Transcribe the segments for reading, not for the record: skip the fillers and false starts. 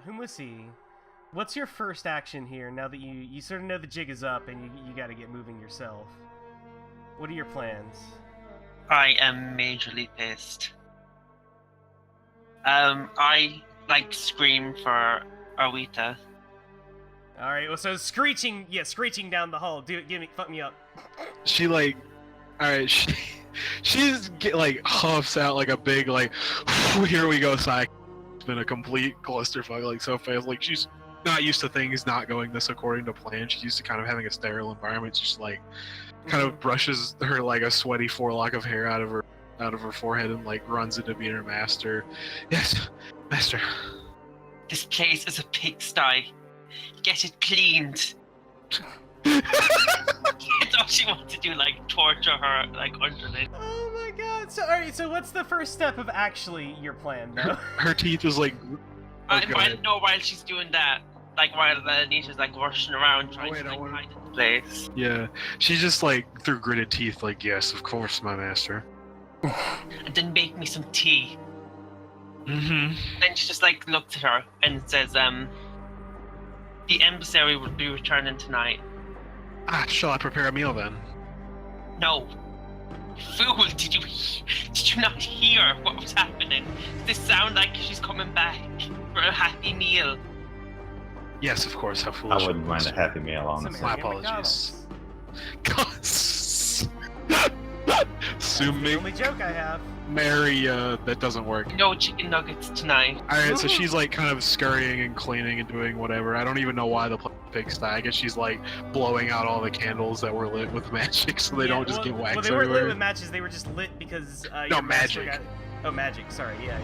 Humusi, what's your first action here now that you sort of know the jig is up and you got to get moving yourself? What are your plans? I am majorly pissed. I scream for Awita. All right, well, so screeching down the hall. Fuck me up. She huffs out like a big here we go, Psych. It's been a complete clusterfuck, so fast. Like, she's not used to things not going this according to plan. She's used to kind of having a sterile environment. She's kind of brushes her a sweaty forelock of hair out of her forehead and runs into being her master. Yes, master. This place is a pigsty. Get it cleaned. It's all she wants to do, torture her, underneath. Oh my god. So, alright, so what's the first step of actually your plan, though? Her teeth was while she's doing that, while Anita's rushing around trying to hide in the place. Yeah. She's just through gritted teeth, yes, of course, my master. And then make me some tea. Mm-hmm. Then she just looks at her and says, the emissary will be returning tonight. Shall I prepare a meal then? No. Fool, did you not hear what was happening? Does this sound like she's coming back for a happy meal? Yes, of course, how foolish. I wouldn't mind a happy meal, honestly. My apologies. That's the only joke I have. Mary, that doesn't work. No chicken nuggets tonight. Alright, so she's kind of scurrying and cleaning and doing whatever. I don't even know why the pigsty. I guess she's blowing out all the candles that were lit with magic so they don't just get wax Well, they weren't everywhere. lit with matches, they were just lit because No, magic. Oh, magic, sorry, yeah.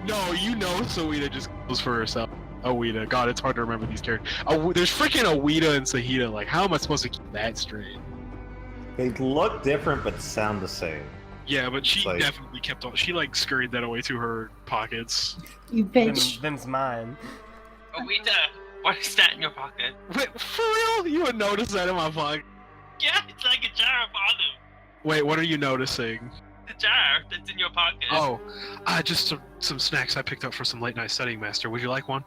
No, Saahita just goes for herself. Awita. God, it's hard to remember these characters. There's freaking Awita and Saahita. How am I supposed to keep that straight? They look different but sound the same. Yeah, but she definitely kept on. She scurried that away to her pockets. You bitch. Them's mine. Awita, what is that in your pocket? Wait, for real? You would notice that in my pocket? Yeah, it's like a jar of olive. Wait, what are you noticing? The jar that's in your pocket. Oh, just some snacks I picked up for some late night studying, Master. Would you like one?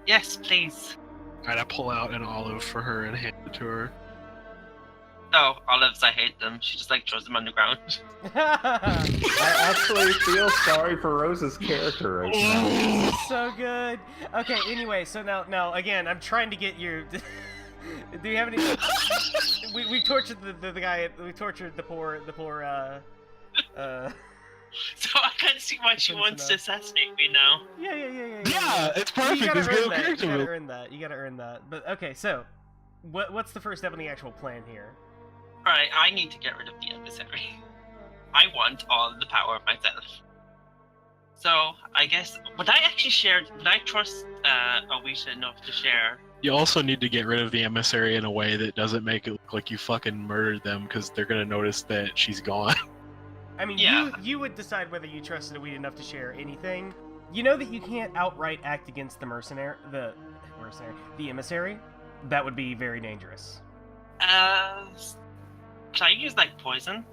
Yes, please. Alright, I pull out an olive for her and hand it to her. No, olives, I hate them. She just throws them on the ground. I actually feel sorry for Rose's character right now. So good. Okay, anyway, so now again, I'm trying to get your... Do you have any... We've tortured the guy, we tortured the poor, So I kind of see why she wants to assassinate me now. Yeah. Yeah, it's perfect. You gotta It's earn good that. character You gotta earn that. But okay, so what's the first step in the actual plan here? Alright, I need to get rid of the emissary. I want all the power myself. So I guess would I trust Awita enough to share? You also need to get rid of the emissary in a way that doesn't make it look like you fucking murdered them, because they're gonna notice that she's gone. I mean, yeah. you would decide whether you trusted Awita enough to share anything. You know that you can't outright act against the emissary. That would be very dangerous. Can I use poison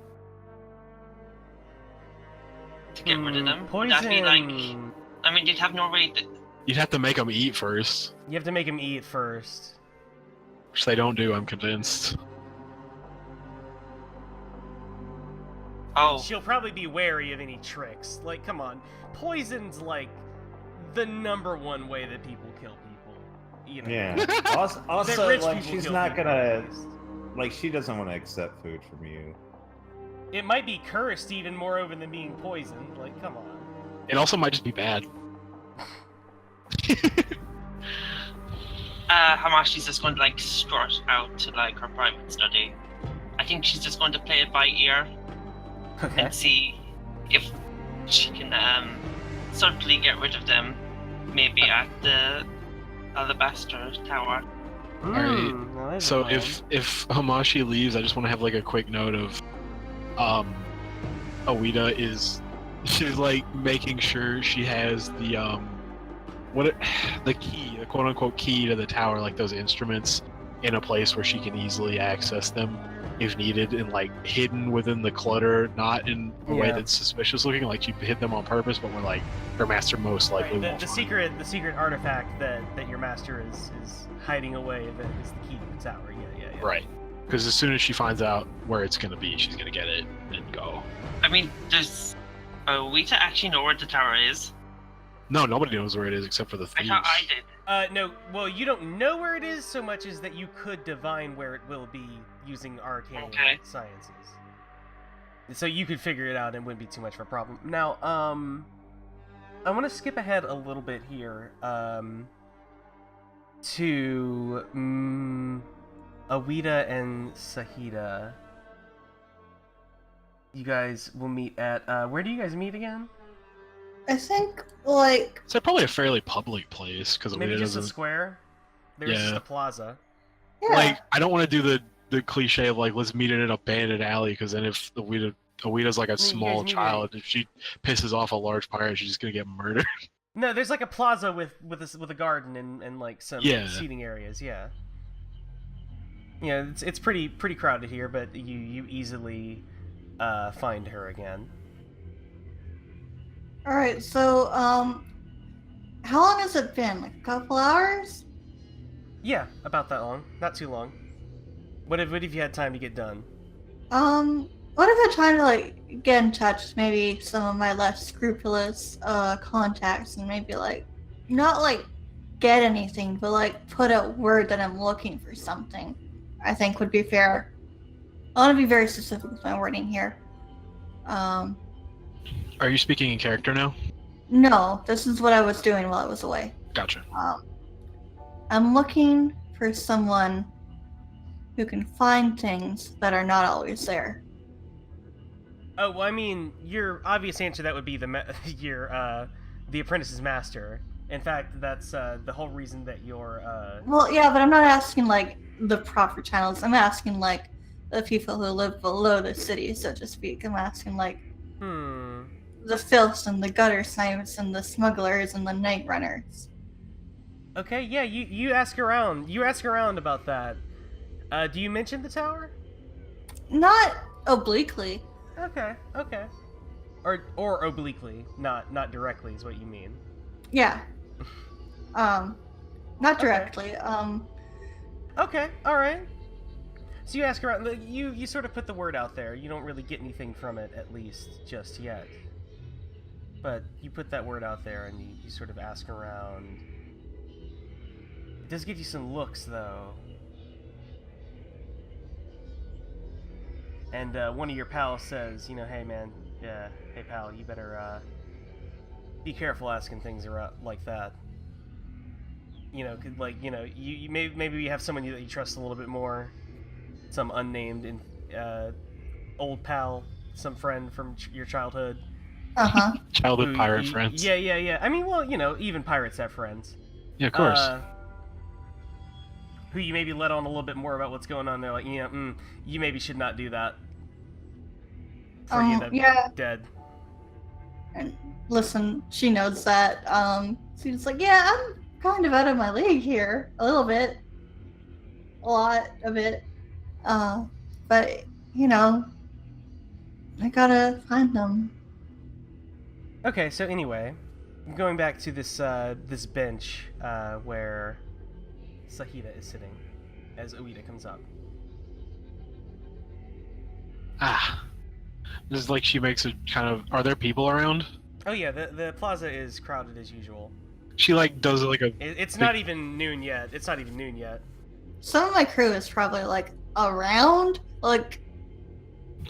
to get rid of them? Poison. Would that be I mean, you'd have no way to... You'd have to make them eat first. You have to make him eat first. Which they don't do, I'm convinced. Oh. She'll probably be wary of any tricks. Come on. Poison's the #1 way that people kill people. You know? Yeah. Also, That rich people she's kill not people, gonna... at least. she doesn't want to accept food from you. It might be cursed even more over than being poisoned. Come on. It also might just be bad. Hamashi's just going to strut out to her private study. I think she's just going to play it by ear and see if she can subtly get rid of them, maybe at the Alabaster Tower. Alright, so if Hamashi leaves, I just want to have a quick note of Awita she's making sure she has the key, the quote unquote key to the tower, those instruments in a place where she can easily access them. if needed, and like hidden within the clutter, not in a way Yeah. that's suspicious looking, like she hid them on purpose, but we're like her master most likely Right, won't the find. secret artifact that your master is hiding away that is the key to the tower. Yeah. Right. Because as soon as she finds out where it's gonna be, she's gonna get it and go. I mean, does Awita actually know where the tower is? No, nobody knows where it is except for the I thieves. thought I did. No, well, you don't know where it is so much as that you could divine where it will be using arcane Okay. sciences. So you could figure it out and it wouldn't be too much of a problem. Now, I want to skip ahead a little bit here, to Awita and Saahita. You guys will meet at, where do you guys meet again? I think, like, It's probably a fairly public place because Maybe it just a doesn't. square? There's just Yeah. a plaza. yeah. Like, I don't want to do the cliche of like let's meet in an abandoned alley because then if Awita's like a you guys small meet child, if she pisses off a large pirate, she's just gonna get murdered. No, there's like a plaza with a garden and like some Yeah. seating areas. Yeah. Yeah, it's pretty crowded here, but you easily find her again. Alright, so, how long has it been? Like a couple hours? Yeah, about that long. Not too long. What if you had time to get done? What if I try to, like, get in touch with maybe some of my less scrupulous, contacts and maybe, like, not, like, get anything, but, like, put out word that I'm looking for something, I think would be fair. I want to be very specific with my wording here. Are you speaking in character now? No, this is what I was doing while I was away. Gotcha. I'm looking for someone who can find things that are not always there. Oh, well, I mean, your obvious answer to that would be the apprentice's master. In fact, that's the whole reason that you're. Well, yeah, but I'm not asking, like, the proper channels. I'm asking, like, the people who live below the city, so to speak. I'm asking, like, the filths and the gutter snipes and the smugglers and the night runners. Okay, yeah, you ask around. You ask around about that. Do you mention the tower? Not obliquely. Okay. Or obliquely, not directly is what you mean. Yeah. Not directly. Okay, all right. So you ask around. You sort of put the word out there. You don't really get anything from it, at least just yet. But you put that word out there, and you sort of ask around. It does get you some looks, though. And one of your pals says, hey man, hey pal, you better be careful asking things around like that. You maybe you have someone that you trust a little bit more, some unnamed and old pal, some friend from your childhood. Uh-huh. Childhood pirate friends. Yeah. I mean, well, even pirates have friends. Yeah, of course. Who you maybe let on a little bit more about what's going on there, like, you maybe should not do that. Before you end up yeah. dead. And listen, she knows that. She's like, yeah, I'm kind of out of my league here. A little bit. A lot of it. But, I gotta find them. Okay, so anyway, going back to this this bench where Saahita is sitting as Awita comes up. This is like she makes a kind of. Are there people around? Oh yeah, the plaza is crowded as usual. She like does like a. It's not even noon yet. It's not even noon yet. Some of my crew is probably, like, around. Like,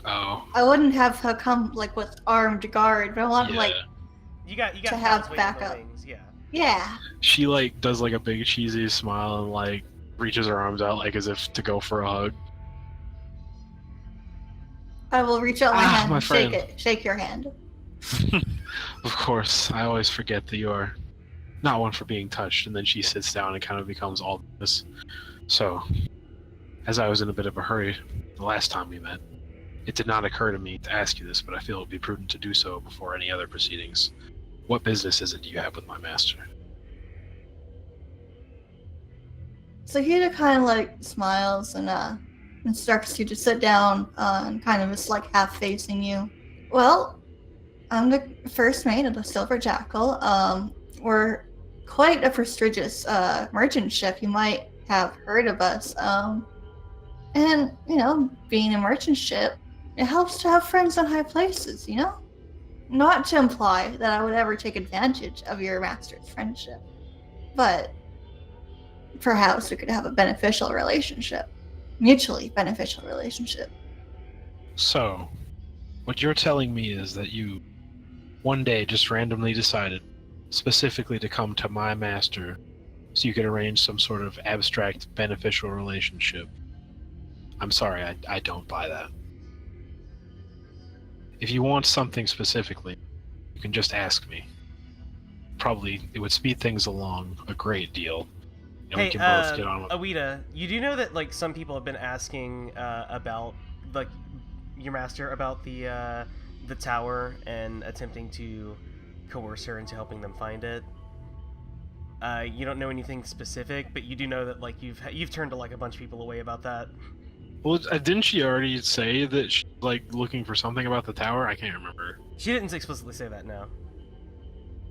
Oh. I wouldn't have her come, like, with armed guard, but I want, Yeah. like, You got to pals have waiting in the backup. wings, yeah. yeah. She like does like a big cheesy smile and like reaches her arms out like as if to go for a hug. I will reach out my hand my and shake friend. it. Shake your hand. Of course, I always forget that you are not one for being touched, and then she sits down and kind of becomes all this. So, as I was in a bit of a hurry the last time we met, it did not occur to me to ask you this, but I feel it would be prudent to do so before any other proceedings. What business is it you have with my master? So Huda kind of, like, smiles and, instructs you to sit down and kind of is like half facing you. Well, I'm the first mate of the Silver Jackal. We're quite a prestigious merchant ship. You might have heard of us. And, being a merchant ship, it helps to have friends in high places, Not to imply that I would ever take advantage of your master's friendship, but perhaps we could have a beneficial relationship. Mutually beneficial relationship. So, what you're telling me is that you one day just randomly decided specifically to come to my master so you could arrange some sort of abstract beneficial relationship. I'm sorry, I don't buy that. If you want something specifically, you can just ask me. Probably it would speed things along a great deal. And Hey, we can both get on with Awita, you do know that like some people have been asking about like your master about the tower and attempting to coerce her into helping them find it. You don't know anything specific, but you do know that like you've turned like a bunch of people away about that. Well, didn't she already say that she's like looking for something about the tower? I can't remember. She didn't explicitly say that, no.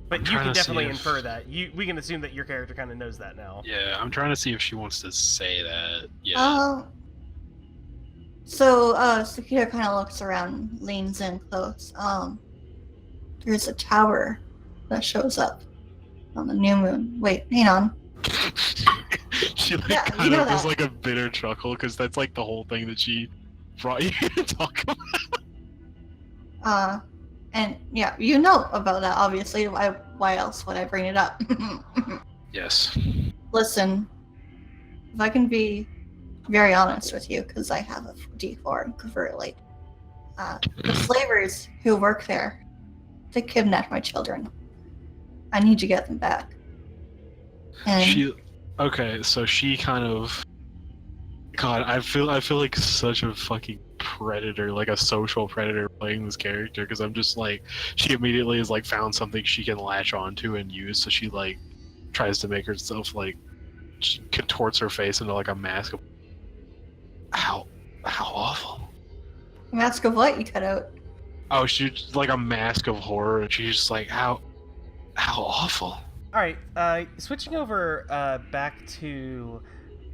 But I'm you trying can to see definitely if- infer that. We can assume that your character kind of knows that now. Yeah, I'm trying to see if she wants to say that. Yeah. So Sakita kind of looks around, leans in close. There's a tower that shows up on the new moon. Wait, hang on. She like Yeah, you kind know of does that. like a bitter chuckle because that's like the whole thing that she brought you to talk about. And yeah, you know about that, obviously. Why else would I bring it up? Yes. Listen, if I can be very honest with you, because I have a D4 covertly. The slavers who work there, they kidnapped my children. I need to get them back. And Okay, so she kind of. God, I feel like such a fucking predator, like a social predator playing this character, because I'm just like, she immediately has like found something she can latch onto and use, so she like tries to make herself like, she contorts her face into like a mask of. How awful. mask of what you cut out? Oh, she's like a mask of horror, and she's just like, how awful. All right, switching over back to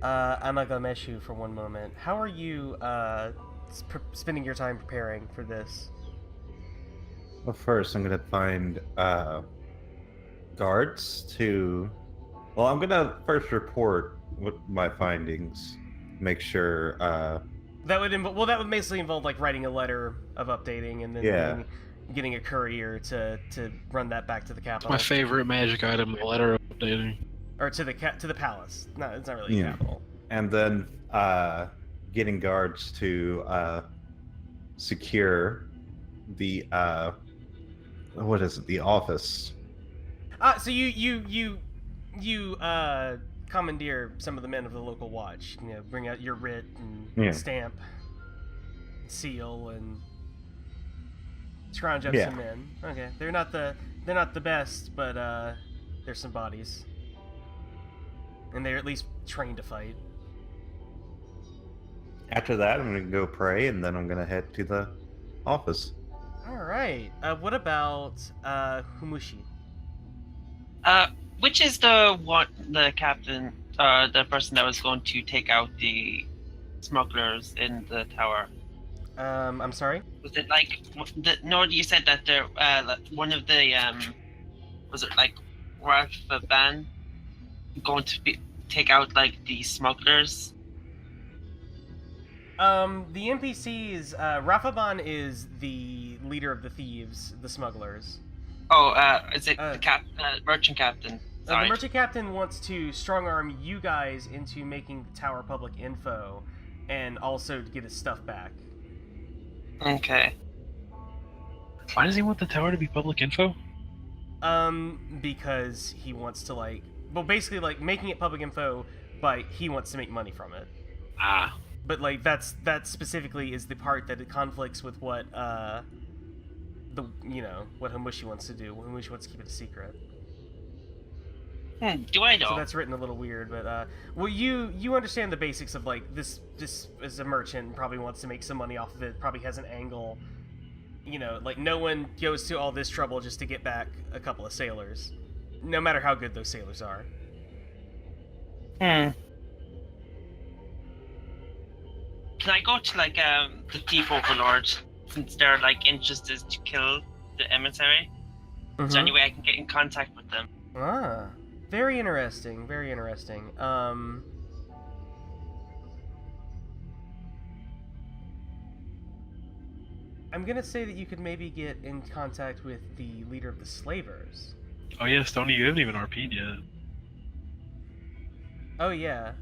Amagameshu for one moment. How are you spending your time preparing for this? Well, first, I'm gonna find guards to. Well, I'm gonna first report what my findings. Make sure. That would that would basically involve like writing a letter of updating and then Yeah. getting a courier to run that back to the capital. My favorite magic item, the letter of updating. Or to the palace. No, it's not really a Yeah. capital. And then getting guards to secure the what is it? The office. So you commandeer some of the men of the local watch. You know, bring out your writ and Yeah. stamp, seal, and scrounge up Yeah. some men. Okay, they're not the best, but there's some bodies, and they're at least trained to fight. After that, I'm gonna go pray, and then I'm gonna head to the office. All right. What about Humushi? Which is the captain, the person that was going to take out the smugglers in the tower? I'm sorry. Was it like you said that there one of the was it like Rafaban going to take out like the smugglers? The NPCs. Rafaban is the leader of the thieves, the smugglers. Oh, is it the merchant captain? The Sorry. merchant captain wants to strong-arm you guys into making the tower public info, and also to get his stuff back. Okay. Why does he want the tower to be public info? Because he wants to basically making it public info, but he wants to make money from it. Ah. But that specifically is the part that it conflicts with what what Hamushi wants to do. Hamushi wants to keep it a secret. Do I know? So that's written a little weird, but well, you understand the basics of like this is a merchant and probably wants to make some money off of it. Probably has an angle. You know, like no one goes to all this trouble just to get back a couple of sailors, no matter how good those sailors are. Can I go to like the thief overlord since they're like interested to kill the emissary? Is there any way I can get in contact with them? Ah, very interesting. Very interesting. I'm gonna say that you could maybe get in contact with the leader of the slavers. Oh yeah, Stony, you haven't even RP'd yet. Oh yeah,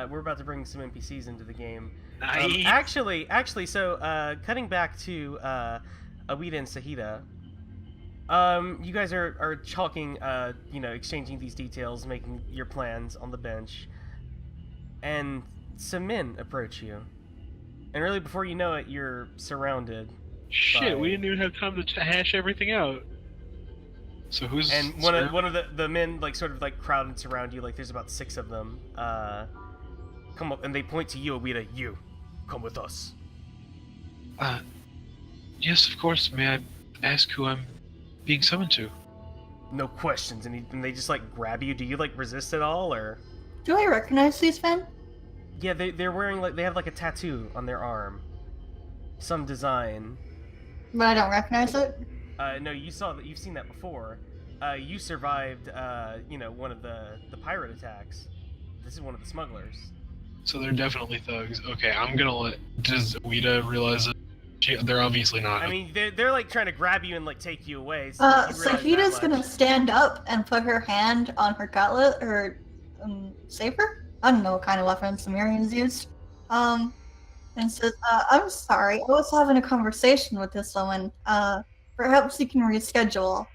we're about to bring some NPCs into the game. Nice. Actually, so cutting back to Awita and Saahita, you guys are talking, exchanging these details, making your plans on the bench, and some men approach you, and really before you know it, you're surrounded. Shit, by- we didn't even have time to hash everything out. So who's... And one of the men like sort of like crowd and surround you. Like there's about 6 of them. Come up and they point to you, Awita. You, come with us. Yes, of course. May I ask who I'm being summoned to? No questions. And they just like grab you. Do you like resist at all or? Do I recognize these men? Yeah, they're wearing like they have like a tattoo on their arm, some design. But I don't recognize it. No, you've seen that before. You survived, one of the pirate attacks. This is one of the smugglers. So they're definitely thugs. Okay, I'm gonna let... Does Awita realize it? They're obviously not. I mean, they're like trying to grab you and like take you away. So you realize Saahita's that gonna much. stand up and put her hand on her gauntlet, or saber? I don't know what kind of weapons the Sumerians used. And says, I'm sorry, I was having a conversation with this woman. Perhaps you can reschedule.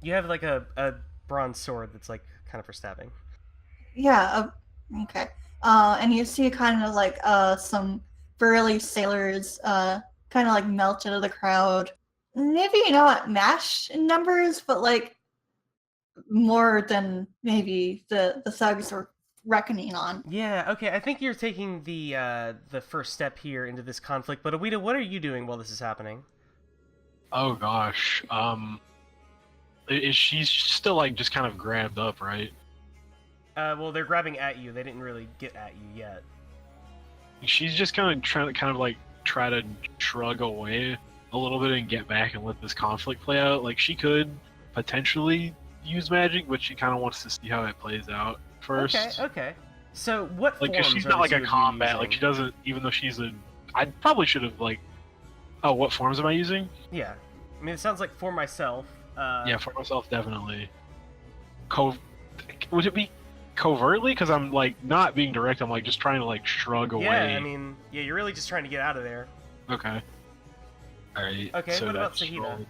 You have like a bronze sword that's like kind of for stabbing. Yeah, okay. And you see kind of like some burly sailors kind of like melt into the crowd. Maybe not match in numbers, but like more than maybe the thugs were reckoning on. Yeah, okay. I think you're taking the first step here into this conflict. But Awita, what are you doing while this is happening? Oh gosh. She's still like just kind of grabbed up, right? Well, they're grabbing at you. They didn't really get at you yet. She's just kind of trying to try to shrug away a little bit and get back and let this conflict play out. Like she could potentially use magic, but she kind of wants to see how it plays out first. Okay. So what Like, forms 'cause she's are not the like two a of you combat. Like using? she doesn't, even though she's a. I probably should have like. Oh, what forms am I using? Yeah. I mean, it sounds like for myself. Yeah, for myself, definitely. Would it be covertly? Because I'm like not being direct. I'm like just trying to like shrug away. Yeah, I mean, yeah, you're really just trying to get out of there. Okay. All right. Okay, so what about that's Saahita? roll-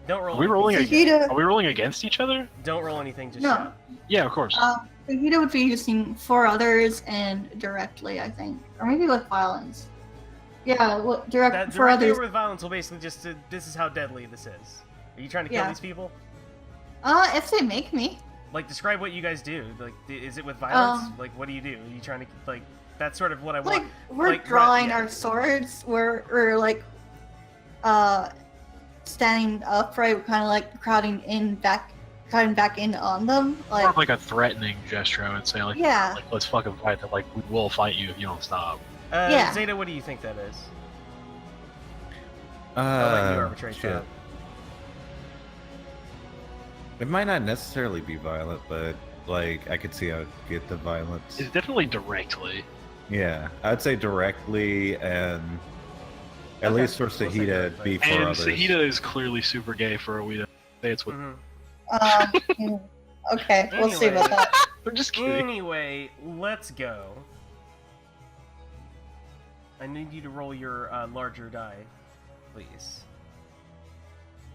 Don't roll. Are we rolling? Saahita, Are we rolling against each other? Don't roll anything just No. yet. Yeah, of course. Saahita would be using 4 others and directly, I think, or maybe with violence. Yeah, well, direct That for directly others. or with violence will basically just this is how deadly this is. Are you trying to kill Yeah. these people? If they make me. Like, describe what you guys do. Like, is it with violence? Um, Like, what do you do? Are you trying to like? That's sort of what I Like want. we're like, drawing yeah. our swords. We're like standing upright, kind of like crowding back in on them. More Like of like a threatening gesture, I would say. Like, yeah, like let's fucking fight. That like we will fight you if you don't stop. Yeah. Zeta, what do you think that is? I'll let you arbitrate shit. that. It might not necessarily be violent, but like I could see how it get the violence. It's definitely directly. Yeah, I'd say directly, and at Okay, least for we'll say Saahita, directly. be for And others. Saahita is clearly super gay for Awita. Say it's what. Mhm. Okay, we'll see about Anyway. that. I'm just kidding. Anyway, let's go. I need you to roll your larger die, please.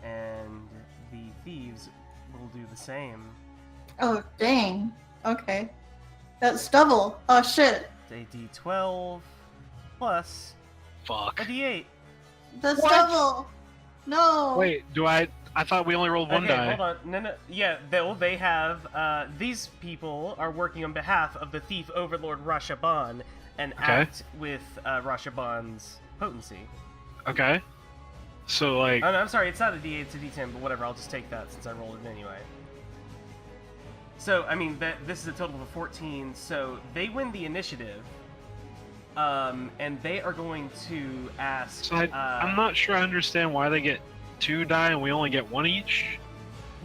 And the thieves will do the same. Oh dang. Okay, that's double. Oh shit, A d12 plus Fuck. a d8. that's What? double. No. Wait, do I I thought we only rolled one okay, die. hold on. No. Yeah, they have. These people are working on behalf of the thief overlord Rashaban and act with Rashaban's potency. Okay. So like. Oh, no, I'm sorry. It's not a D8, it's a D10, but whatever. I'll just take that since I rolled it anyway. So, I mean, this is a total of 14. So they win the initiative. And they are going to ask. So I'm not sure I understand why they get 2 die and we only get 1 each.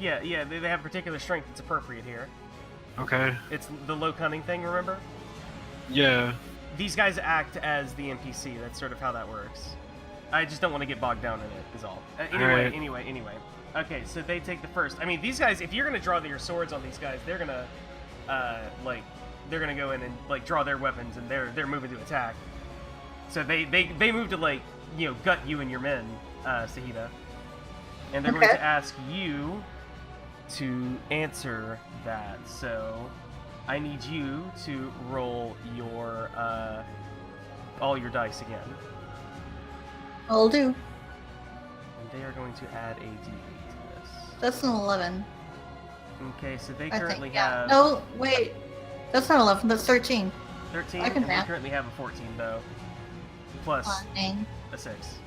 Yeah, they have particular strength that's appropriate here. Okay. It's the low cunning thing, remember? Yeah. These guys act as the NPC. That's sort of how that works. I just don't want to get bogged down in it, is all. Anyway. Okay, so they take the first. I mean, these guys, if you're going to draw your swords on these guys, they're going to, they're going to go in and, like, draw their weapons, and they're moving to attack. So they move to, like, you know, gut you and your men, Saahita. And they're going to ask you to answer that. So I need you to roll your all your dice again. I'll do. And they are going to add a d8 to this. That's an 11. Okay, so they I currently think, yeah. have No, wait. That's not 11. That's 13. 13, I can and they math. currently have a 14 though, plus Dang. a 6.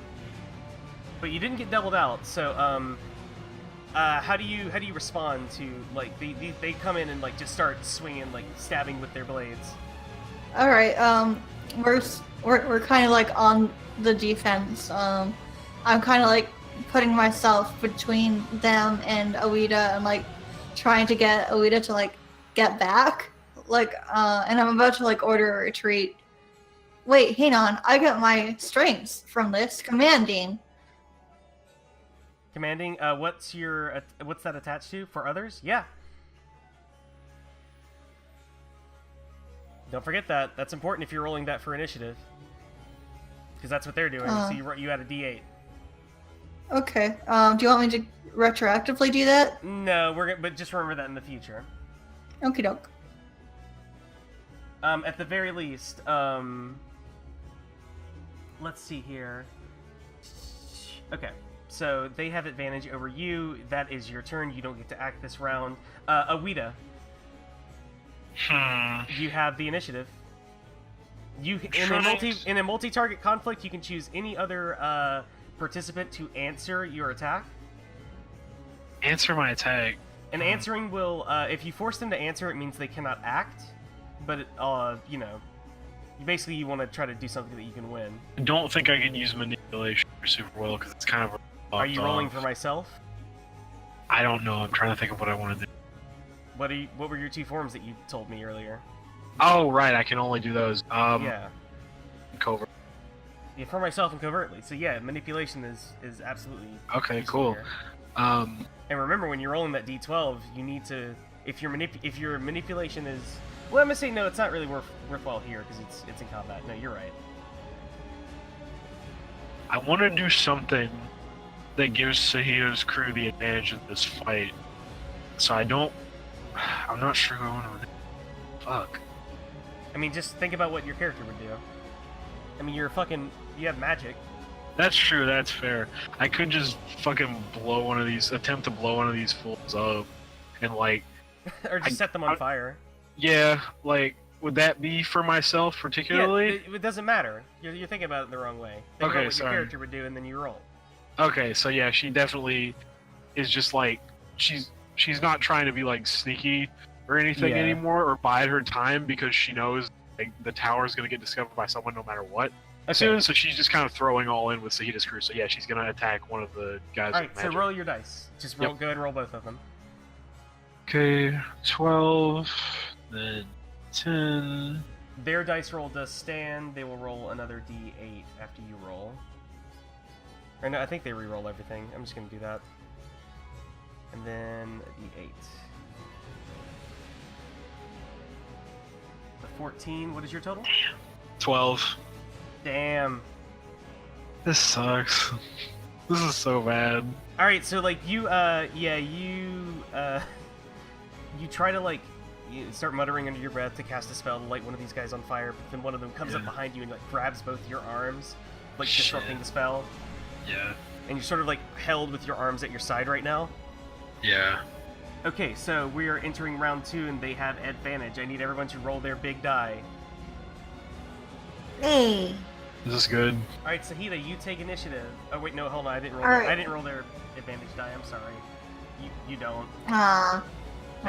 But you didn't get doubled out, so how do you respond to, like, they come in and, like, just start swinging, like, stabbing with their blades? All right. We're kind of like on the defense. I'm kind of like putting myself between them and Awita and like trying to get Awita to like get back. Like, and I'm about to like order a retreat. Wait, hang on. I got my strengths from this commanding. Commanding, what's that attached to for others? Yeah. Don't forget that. That's important if you're rolling that for initiative. Because that's what they're doing, so you add a d8. Okay. Do you want me to retroactively do that? No, but just remember that in the future. Okie doke. At the very least, let's see here. Okay, so they have advantage over you. That is your turn. You don't get to act this round. Awita, you have the initiative. In a multi-target conflict, you can choose any other participant to answer your attack. Answer my attack. And answering will, if you force them to answer, it means they cannot act. But you know, basically you want to try to do something that you can win. I don't think I can use manipulation super well because it's kind of. Are you rolling for myself? I don't know. I'm trying to think of what I want to do. What were your 2 forms that you told me earlier? Oh right, I can only do those. Yeah. Covert. Yeah, for myself and covertly. So yeah, manipulation is absolutely. Okay, cool. Here. Um. And remember, when you're rolling that d12, you need to, if your manipulation is, well, I'm gonna say no, it's not really worthwhile here because it's in combat. No, you're right. I want to do something that gives Saahita's crew the advantage in this fight. So I'm not sure who I want to. Fuck. I mean, just think about what your character would do. I mean, you have magic. That's true, that's fair. I could just fucking attempt to blow one of these fools up, and like... or just set them on fire. Yeah, like, would that be for myself particularly? Yeah, it doesn't matter. You're thinking about it the wrong way. Think about what your character would do, and then you roll. Okay, so yeah, she definitely is just like, she's not trying to be like sneaky or anything anymore, or bide her time, because she knows like, the tower is going to get discovered by someone no matter what. Soon, so she's just kind of throwing all in with Saahita's crew. So yeah, she's gonna attack one of the guys. Alright, so roll your dice. Just roll. Go ahead and roll both of them. Okay, 12, then 10. Their dice roll does stand. They will roll another d8 after you roll. Or no, I think they re-roll everything. I'm just gonna do that. And then a d8. The 14. What is your total? 12. Damn. This sucks. This is so bad. All right, so like you try to like start muttering under your breath to cast a spell to light one of these guys on fire, but then one of them comes up behind you and like grabs both your arms, like disrupting the spell. Yeah. and you're sort of like held with your arms at your side right now. Yeah. Okay, so we are entering round 2, and they have advantage. I need everyone to roll their big die. Hey. Is this good? All right, Saahita, you take initiative. Oh wait, no, hold on. I didn't roll. Alright. I didn't roll their advantage die. I'm sorry. You don't. They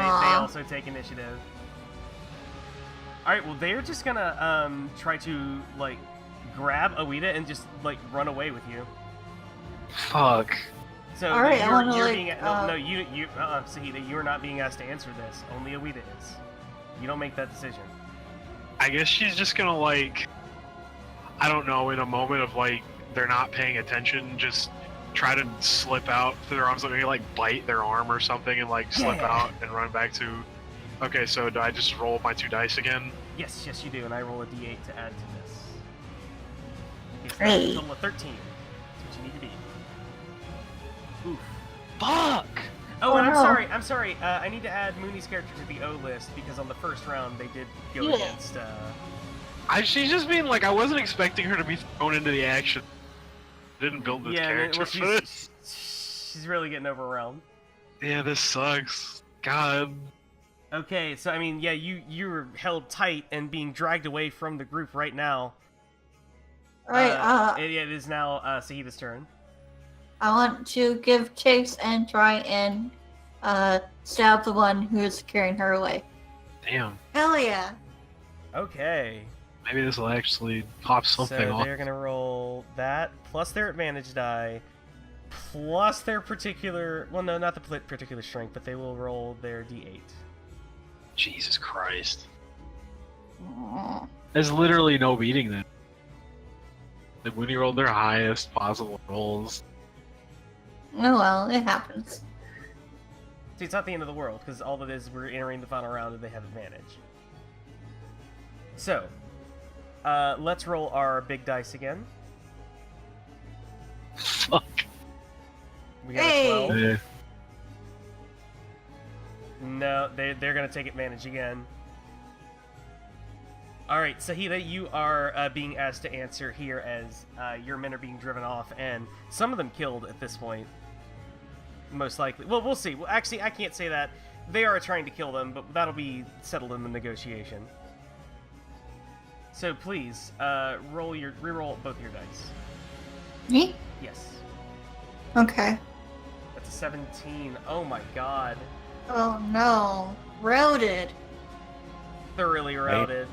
Aw. also take initiative. All right, well they're just gonna try to like grab Awita and just like run away with you. Fuck. So All right, I wanna, you're like, being no Saahita, you are not being asked to answer this. Only Awita is. You don't make that decision. I guess she's just gonna like, I don't know, in a moment of like they're not paying attention, just try to slip out through their arms, like maybe like bite their arm or something, and like slip Yeah. out and run back to. Okay, so do I just roll my 2 dice again? Yes, you do, and I roll a d8 to add to this. Okay, so Hey. that's a total of 13. That's what you need to be. Oof. Fuck! Oh, Oh, and no. I'm sorry. I need to add Mooney's character to the O list because on the first round they did go Yeah. against. She's just being like, I wasn't expecting her to be thrown into the action. Didn't build this Yeah, character well, for this. she's really getting overwhelmed. Yeah, this sucks. God. Okay, so I mean, yeah, you're held tight and being dragged away from the group right now. Alright, It is now Saahita's turn. I want to give chase and try and stab the one who is carrying her away. Damn. Hell yeah. Okay. Maybe this will actually pop something So off. they're gonna roll that plus their advantage die, plus their particular. Well, no, not the particular strength, but they will roll their d8. Jesus Christ. Aw. There's literally no beating them. Like when you rolled their highest possible rolls. Oh well, it happens. See, it's not the end of the world, because all that is we're entering the final round and they have advantage. So, let's roll our big dice again. Fuck. We got Hey! a 12. Yeah. No, they're going to take advantage again. Alright, Saahita, you are being asked to answer here as your men are being driven off, and some of them killed at this point. Most likely. Well, we'll see. Well, actually, I can't say that. They are trying to kill them, but that'll be settled in the negotiation. So please, re-roll both your dice. Me? Yes. Okay. That's a 17. Oh my god. Oh no. Routed. Thoroughly routed.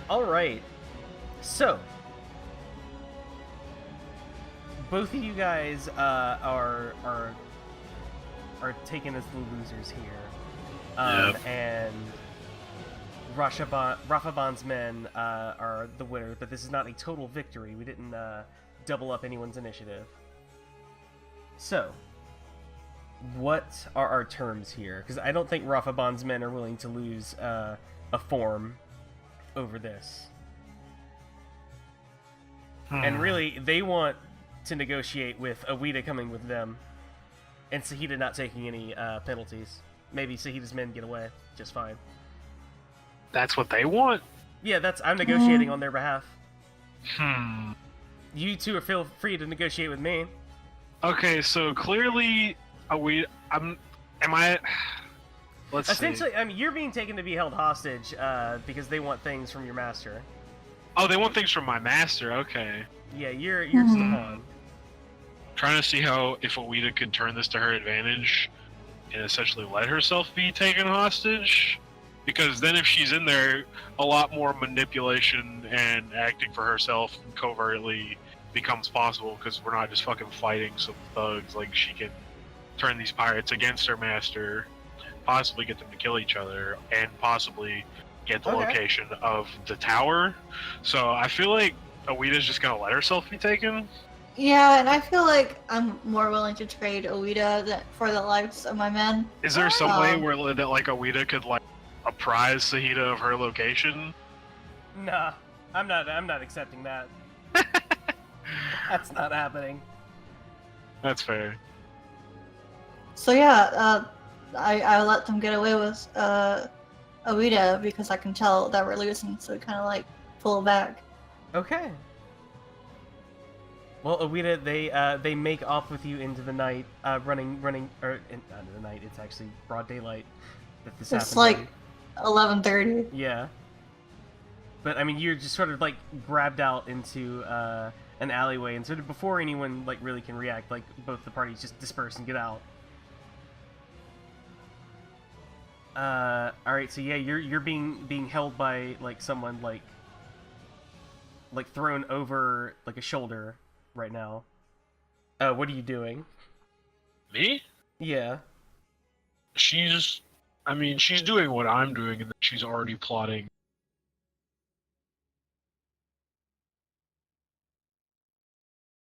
Alright. So, both of you guys are taken as the losers here. Yep. And Rafaban's men are the winners, but this is not a total victory. We didn't double up anyone's initiative. So, what are our terms here? Because I don't think Rafaban's men are willing to lose a form over this. And really, they want to negotiate with Awita coming with them, and Saahita not taking any penalties. Maybe Saahita's men get away just fine. That's what they want? Yeah, I'm negotiating on their behalf. Hmm. You two are feel free to negotiate with me. Okay, so clearly, let's see. Essentially, I mean, you're being taken to be held hostage because they want things from your master. Oh, they want things from my master, okay. Yeah, you're just a Mhm. pawn. Trying to see how, if Awita could turn this to her advantage and essentially let herself be taken hostage. Because then if she's in there, a lot more manipulation and acting for herself covertly becomes possible, because we're not just fucking fighting some thugs. Like, she can turn these pirates against her master, possibly get them to kill each other, and possibly get the Okay. location of the tower. So I feel like Awita's just gonna let herself be taken. Yeah, and I feel like I'm more willing to trade Awita for the lives of my men. Is there some way Um, where that like Awita could like apprise Saahita of her location? Nah, I'm not accepting that. That's not happening. That's fair. So yeah, I let them get away with Awita because I can tell that we're losing, so we kind of like pull back. Okay. Well, Awita, they make off with you into the night, running, or into the night. It's actually broad daylight that this It's happened. like 11:30. Yeah. But I mean, you're just sort of like grabbed out into an alleyway, and sort of before anyone like really can react, like both the parties just disperse and get out. All right. So yeah, you're being held by like someone like thrown over like a shoulder right now. What are you doing? Me? Yeah. She's doing what I'm doing, and she's already plotting